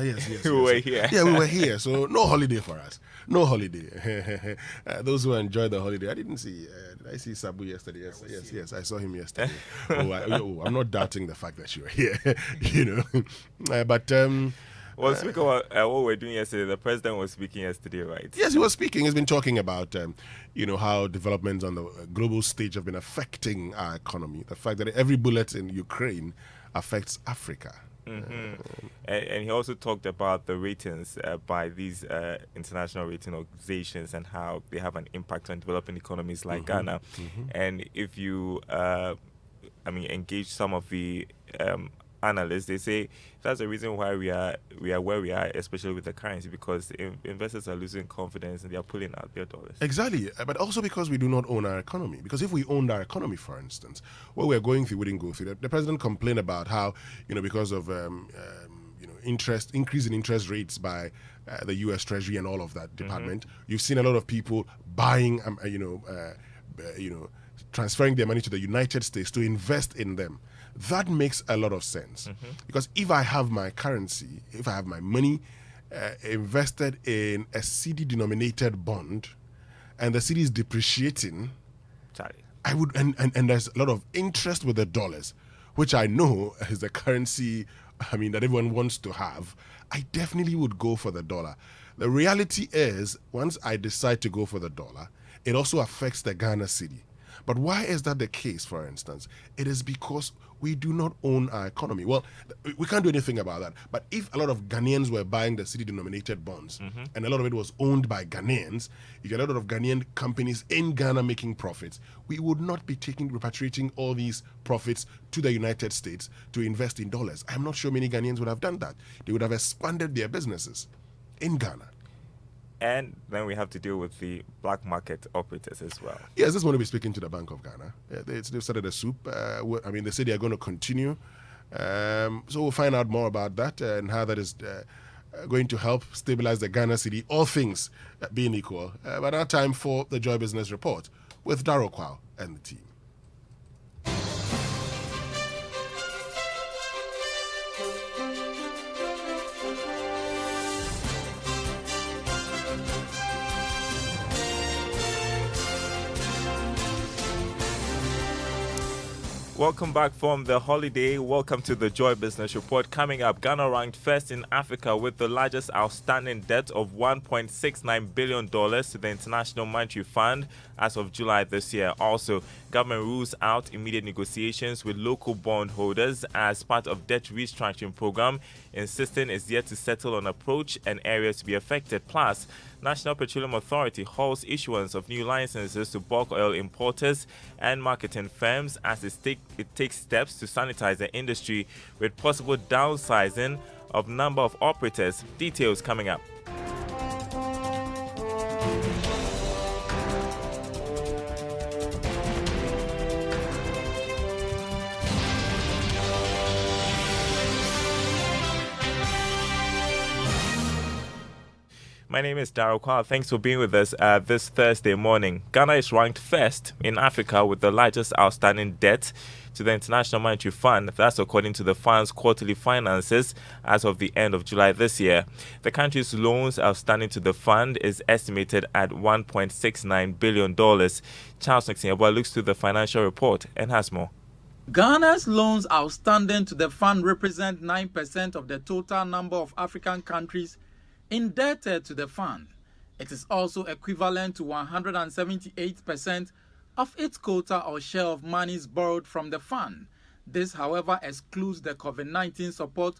Yes. We were here. Yeah, we were here. So no holiday for us. No holiday. Those who enjoy the holiday. I didn't see. Did I see Sabu yesterday? Yes. I saw him yesterday. I'm not doubting the fact that you were here. But Well, speak about what we were doing yesterday. The president was speaking yesterday, right? yes, he was speaking. He's been talking about, how developments on the global stage have been affecting our economy. The fact that every bullet in Ukraine affects Africa. Mm-hmm. And he also talked about the ratings by these international rating organizations and how they have an impact on developing economies like Ghana. And if you, engage some of the analysts, they say that's the reason why we are where we are, especially with the currency, because investors are losing confidence and they are pulling out their dollars. Exactly, but also because we do not own our economy. Because if we owned our economy, for instance, what we're going through wouldn't go through. The president complained about how, because of increase in interest rates by the U.S. Treasury and all of that department, you've seen a lot of people buying, transferring their money to the United States to invest in them. That makes a lot of sense because if I have my currency, if I have my money invested in a CD denominated bond and the CD is depreciating, I would and there's a lot of interest with the dollars, which I know is the currency that everyone wants to have. I definitely would go for the dollar. The reality is, once I decide to go for the dollar, it also affects the Ghana cedi. But why is that the case, for instance? It is because we do not own our economy. Well, we can't do anything about that. But if a lot of Ghanaians were buying the cedi-denominated bonds, and a lot of it was owned by Ghanaians, you get a lot of Ghanaian companies in Ghana making profits, we would not be repatriating all these profits to the United States to invest in dollars. I'm not sure many Ghanaians would have done that. They would have expanded their businesses in Ghana. And then we have to deal with the black market operators as well. Yes, this is going to be speaking to the Bank of Ghana. They've started a soup. They say they are going to continue. So we'll find out more about that and how that is going to help stabilize the Ghana cedi, all things being equal. But now time for the Joy Business Report with Daryl, Kwawu and the team. Welcome back from the holiday. Welcome to the Joy Business Report. Coming up, Ghana ranked first in Africa with the largest outstanding debt of $1.69 billion to the International Monetary Fund as of July this year. Also, government rules out immediate negotiations with local bondholders as part of debt restructuring program, insisting it's yet to settle on approach and areas to be affected. Plus, National Petroleum Authority halts issuance of new licenses to bulk oil importers and marketing firms as it takes steps to sanitize the industry with possible downsizing of number of operators. Details coming up. My name is Daryl. Thanks for being with us this Thursday morning. Ghana is ranked first in Africa with the largest outstanding debt to the International Monetary Fund. That's according to the fund's quarterly finances as of the end of July this year. The country's loans outstanding to the fund is estimated at $1.69 billion. Charles Nixon looks through the financial report and has more. Ghana's loans outstanding to the fund represent 9% of the total number of African countries indebted to the fund. It is also equivalent to 178% of its quota or share of monies borrowed from the fund. This, however, excludes the COVID-19 support,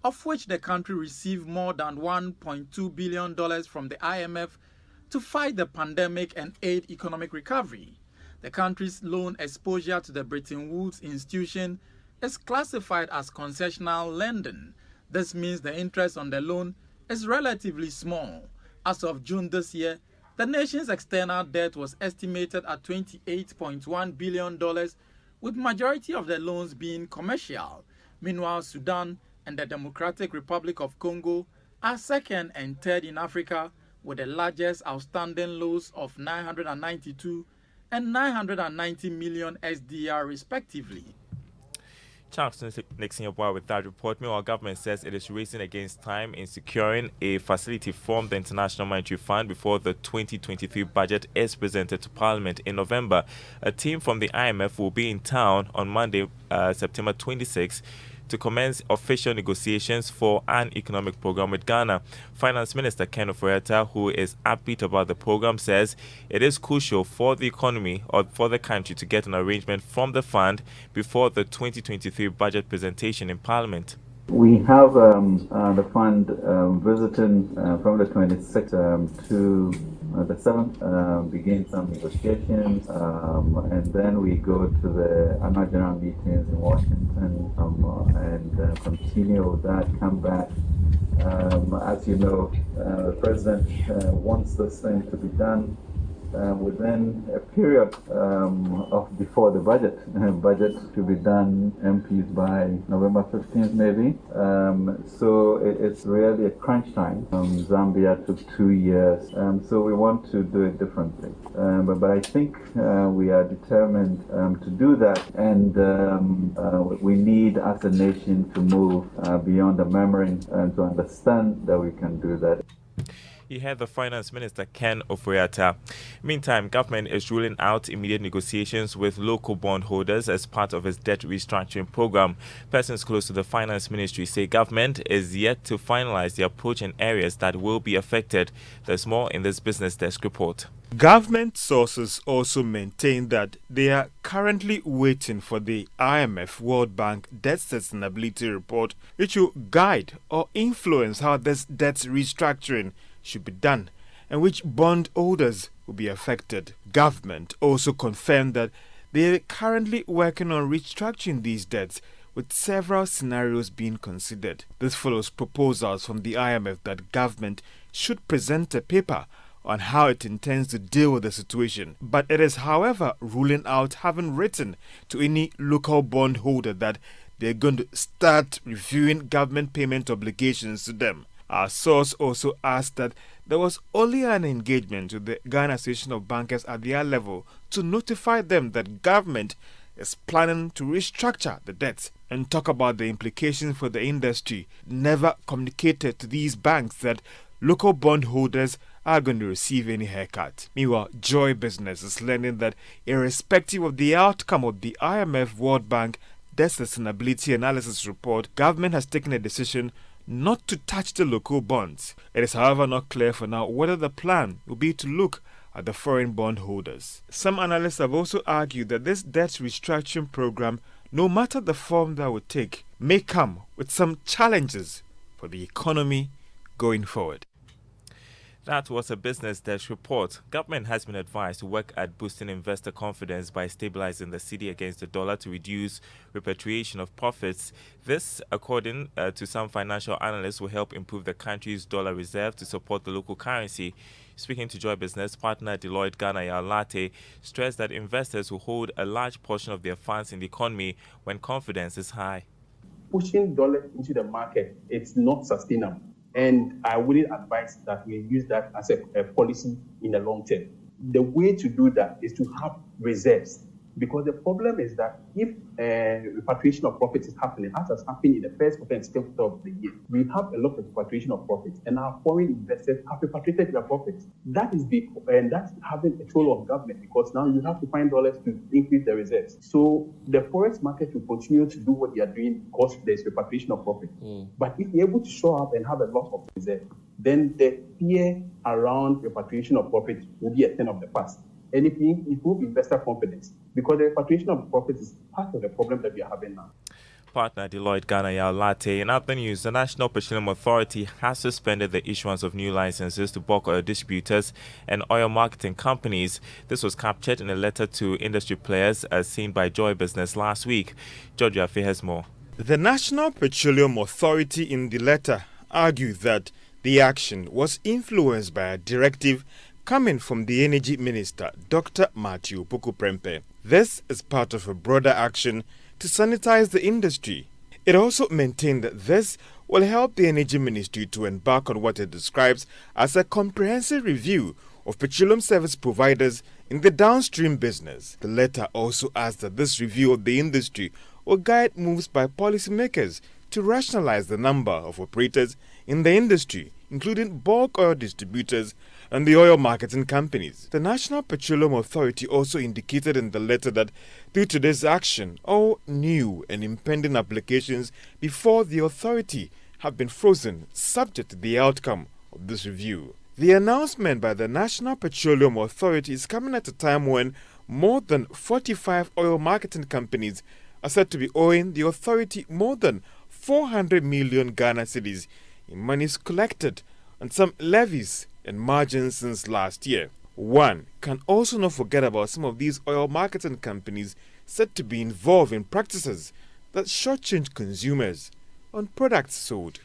of which the country received more than $1.2 billion from the IMF to fight the pandemic and aid economic recovery. The country's loan exposure to the Bretton Woods institution is classified as concessional lending. This means the interest on the loan is relatively small. As of June this year, the nation's external debt was estimated at $28.1 billion, with majority of the loans being commercial. Meanwhile, Sudan and the Democratic Republic of Congo are second and third in Africa, with the largest outstanding loans of 992 and 990 million SDR respectively. Charles Nixon Yabwa with that report. Meanwhile, government says it is racing against time in securing a facility from the International Monetary Fund before the 2023 budget is presented to Parliament in November. A team from the IMF will be in town on Monday, September 26, to commence official negotiations for an economic program with Ghana. Finance Minister Ken Ofori-Atta, who is upbeat about the program, says it is crucial for the economy or for the country to get an arrangement from the fund before the 2023 budget presentation in Parliament. We have the fund visiting from the 26th to the 7th, begin some negotiations, and then we go to the annual general meetings in Washington and continue with that, come back. As you know, the President wants this thing to be done within a period of before the budget. Budget to be done, MPs by November 15th maybe. So it's really a crunch time. Zambia took 2 years, so we want to do it differently. But I think we are determined to do that, and we need as a nation to move beyond the memory and to understand that we can do that. You heard the Finance Minister Ken Ofori-Atta. Meantime, government is ruling out immediate negotiations with local bondholders as part of its debt restructuring program. Persons close to the Finance Ministry say government is yet to finalize the approach in areas that will be affected. There's more in this Business Desk report. Government sources also maintain that they are currently waiting for the IMF World Bank debt sustainability report, which will guide or influence how this debt restructuring should be done and which bondholders will be affected. Government also confirmed that they are currently working on restructuring these debts, with several scenarios being considered. This follows proposals from the IMF that government should present a paper on how it intends to deal with the situation. But it is, however, ruling out having written to any local bondholder that they're going to start reviewing government payment obligations to them. Our source also asked that there was only an engagement with the Ghana Association of Bankers at their level to notify them that government is planning to restructure the debts and talk about the implications for the industry. Never communicated to these banks that local bondholders are going to receive any haircut. Meanwhile, Joy Business is learning that irrespective of the outcome of the IMF World Bank Debt Sustainability Analysis report, government has taken a decision not to touch the local bonds. It is, however, not clear for now whether the plan will be to look at the foreign bondholders. Some analysts have also argued that this debt restructuring program, no matter the form that would take, may come with some challenges for the economy going forward. That was a Business Desk report. Government has been advised to work at boosting investor confidence by stabilizing the cedi against the dollar to reduce repatriation of profits. This, according to some financial analysts, will help improve the country's dollar reserve to support the local currency. Speaking to Joy Business, partner Deloitte Ghana Yalate stressed that investors will hold a large portion of their funds in the economy when confidence is high. Pushing dollars into the market, it's not sustainable. And I wouldn't advise that we use that as a policy in the long term. The way to do that is to have reserves. Because the problem is that if repatriation of profits is happening, as has happened in the first quarter and second quarter of the year, we have a lot of repatriation of profits, and our foreign investors have repatriated their profits. That is big, and that's having a toll on government, because now you have to find dollars to increase the reserves. So the forex market will continue to do what they are doing because there's repatriation of profits. But if you're able to show up and have a lot of reserves, then the fear around repatriation of profits will be a thing of the past. And if we improve investor confidence, because the repatriation of profits is part of the problem that we are having now. Partner Deloitte Ghana Yalate. In other news, the National Petroleum Authority has suspended the issuance of new licenses to bulk oil distributors and oil marketing companies. This was captured in a letter to industry players as seen by Joy Business last week. George Afe has more. The National Petroleum Authority in the letter argued that the action was influenced by a directive coming from the Energy Minister, Dr. Matthew Puku-Prempeh. This is part of a broader action to sanitize the industry. It also maintained that this will help the Energy Ministry to embark on what it describes as a comprehensive review of petroleum service providers in the downstream business. The letter also asked that this review of the industry will guide moves by policymakers to rationalize the number of operators in the industry, including bulk oil distributors and the oil marketing companies. The National Petroleum Authority also indicated in the letter that due to this action, all new and impending applications before the authority have been frozen, subject to the outcome of this review. The announcement by the National Petroleum Authority is coming at a time when more than 45 oil marketing companies are said to be owing the authority more than 400 million Ghana cedis in monies collected on some levies and margins since last year. One can also not forget about some of these oil marketing companies said to be involved in practices that shortchange consumers on products sold.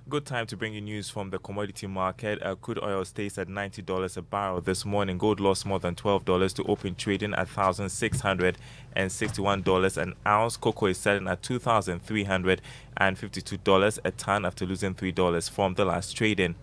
Good time to bring you news from the commodity market. Crude oil stays at $90 a barrel this morning. Gold lost more than $12 to open trading at $1,661 an ounce. Cocoa is selling at $2,352 a ton after losing $3 from the last trading.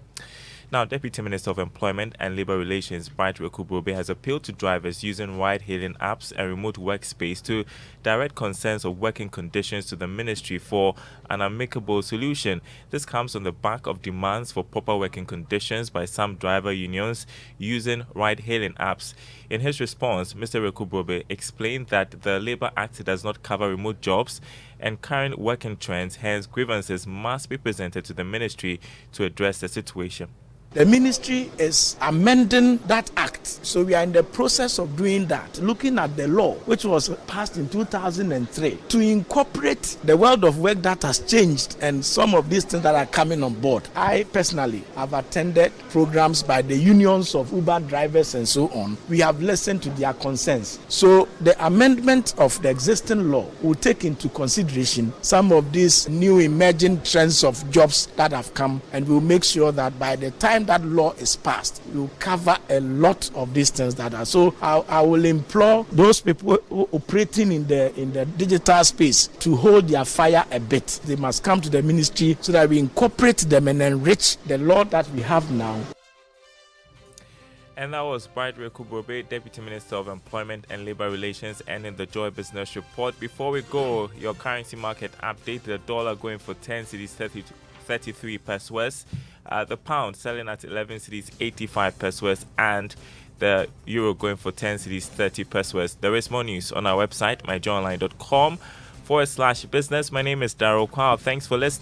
Now, Deputy Minister of Employment and Labour Relations, Bright Rekubrobe, has appealed to drivers using ride-hailing apps and remote workspace to direct concerns of working conditions to the ministry for an amicable solution. This comes on the back of demands for proper working conditions by some driver unions using ride-hailing apps. In his response, Mr. Rekubrobe explained that the Labour Act does not cover remote jobs and current working trends, hence grievances must be presented to the ministry to address the situation. The ministry is amending that act. So we are in the process of doing that, looking at the law, which was passed in 2003, to incorporate the world of work that has changed and some of these things that are coming on board. I personally have attended programs by the unions of Uber drivers and so on. We have listened to their concerns. So the amendment of the existing law will take into consideration some of these new emerging trends of jobs that have come, and will make sure that by the time that law is passed, we will cover a lot of these things that are. So I will implore those people operating in the digital space to hold their fire a bit. They must come to the ministry so that we incorporate them and enrich the law that we have now. And that was Bright Rekubrobe, Deputy Minister of Employment and Labour Relations, ending the Joy Business Report. Before we go, your currency market update: the dollar going for 10 cedis 33 pesos, the pound selling at 11 cedis 85 pesos, and the euro going for 10 cedis 30 pesos. There is more news on our website, myjoyonline.com/business. My name is Daryl. Kwawu. Thanks for listening.